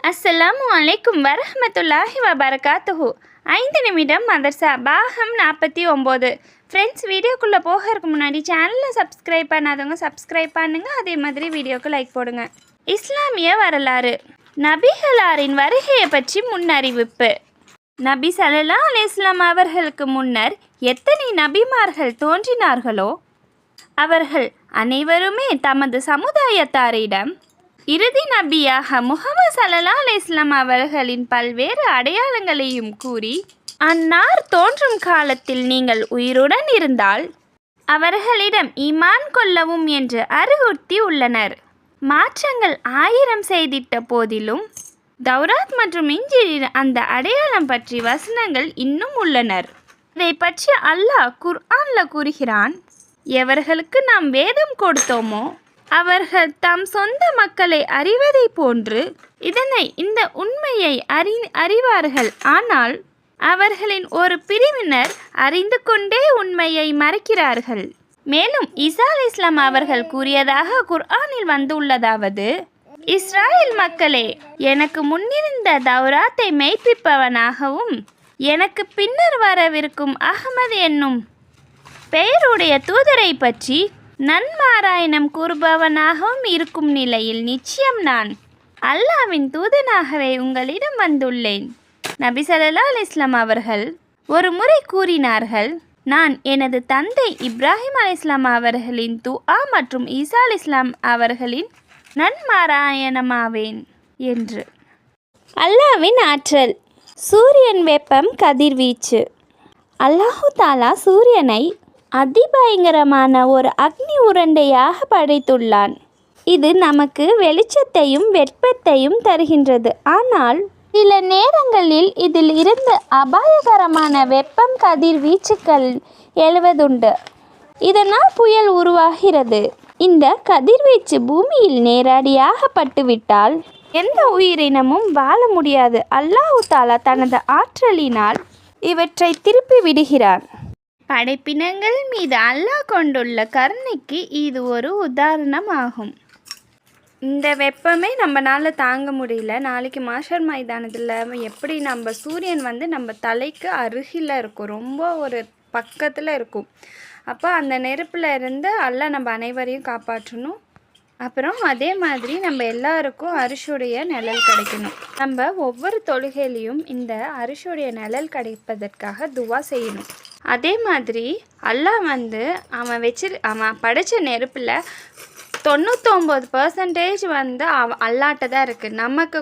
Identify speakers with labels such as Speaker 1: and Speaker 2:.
Speaker 1: அஸ்ஸலாமு அலைக்கும் வரஹ்மத்துல்லாஹி வபரகாத்துஹு. 5 நிமிடம் மதர்சா பாகம் 49. ஃப்ரெண்ட்ஸ், வீடியோக்குள்ளே போகிறதுக்கு முன்னாடி சேனலை சப்ஸ்கிரைப் பண்ணாதவங்க சப்ஸ்கிரைப் பண்ணுங்க. அதே மாதிரி வீடியோக்கு லைக் போடுங்க. இஸ்லாமிய வரலாறு. நபிகளாரின் வருகையை பற்றி முன்னறிவிப்பு. நபி ஸல்லல்லாஹு அலைஹி வஸல்லம் அவர்களுக்கு முன்னர் எத்தனை நபிமார்கள் தோன்றினார்களோ அவர்கள் அனைவருமே தமது சமுதாயத்தாரிடம் இறுதி நபியாக முஹம்மது ஸல்லல்லாஹு அலைஹி வஸல்லம் அவர்களின் பல்வேறு அடையாளங்களையும் கூறி, அன்னார் தோன்றும் காலத்தில் நீங்கள் உயிருடன் இருந்தால் அவர்களிடம் ஈமான் கொள்ளவும் என்று அறிவுறுத்தி உள்ளனர். மாற்றங்கள் 1000 செய்திட்ட போதிலும் தௌராத் மற்றும் இஞ்சிலின் அந்த அடையாளம் பற்றி வசனங்கள் இன்னும் உள்ளனர். இதை பற்றி அல்லாஹ் குர்ஆன்ல கூறுகிறான், எவர்களுக்கு நாம் வேதம் கொடுத்தோமோ அவர்கள் தம் சொந்த மக்களை அறிவதை போன்று இந்த உண்மையை அறிவார்கள். ஆனால் அவர்களின் ஒரு பிரிவினர் அறிந்து கொண்டே உண்மையை மறைக்கிறார்கள். மேலும் ஈசா அலைஹிஸ்ஸலாம் அவர்கள் கூறியதாக குர்ஆனில் வந்துள்ளதாவது, இஸ்ராயேல் மக்களே, எனக்கு முன்னிருந்த தௌராத்தை மெய்ப்பிப்பவனாகவும் எனக்கு பின்னர் வரவிருக்கும் அஹ்மது என்னும் பெயருடைய தூதரை பற்றி நன்மாராயணம் கூறுபவனாகவும் இருக்கும் நிலையில் நிச்சயம் நான் அல்லாஹ்வின் தூதனாகவே உங்களிடம் வந்துள்ளேன். நபி ஸல்லல்லாஹு அலைஹி வஸல்லம் அவர்கள் ஒரு முறை கூறினார்கள், நான் எனது தந்தை இப்ராஹிம் அலைஹிஸ்ஸலாம் அவர்களின் துஆ மற்றும் ஈசா அலைஹிஸ்ஸலாம் அவர்களின் நன்மாராயணமாவேன் என்று. அல்லாஹ்வின் ஆற்றல். சூரியன் வெப்பம் கதிர்வீச்சு. அல்லாஹு தாலா சூரியனை அதிபயங்கரமான ஒரு அக்னி உருண்டையாக படைத்துள்ளான். இது நமக்கு வெளிச்சத்தையும் வெப்பத்தையும் தருகின்றது. ஆனால் சில நேரங்களில் இதில் இருந்து அபாயகரமான வெப்பம் கதிர்வீச்சுக்கள் எழுவதுண்டு. இதனால் புயல் உருவாகிறது. இந்த கதிர்வீச்சு பூமியில் நேரடியாக பட்டுவிட்டால் எந்த உயிரினமும் வாழ முடியாது. அல்லாஹு தாலா தனது ஆற்றலினால் இவற்றை திருப்பி விடுகிறான். படைப்பினங்கள் மீது அல்லாஹ் கொண்டுள்ள கருணைக்கு இது ஒரு உதாரணம் ஆகும். இந்த வெப்பமே நம்மளால் தாங்க முடியல. நாளைக்கு மாஷர் மைதானத்தில் எப்படி நம்ம சூரியன் நம்ம தலைக்கு அருகில் இருக்கும், ரொம்ப ஒரு பக்கத்தில் இருக்கும். அப்போ அந்த நெருப்பில் இருந்து அல்லாஹ் நம்ம அனைவரையும் காப்பாற்றணும். அப்புறம் அதே மாதிரி நம்ம எல்லாருக்கும் அரிசியுடைய நிழல் கிடைக்கணும். நம்ம ஒவ்வொரு தொழுகையிலையும் இந்த அரிசியுடைய நிழல் கிடைப்பதற்காக துவா செய்யணும். அதே மாதிரி அல்லாஹ் அவன் படைச்ச நெருப்பில் 99% அல்லாட்ட தான் இருக்குது. நமக்கு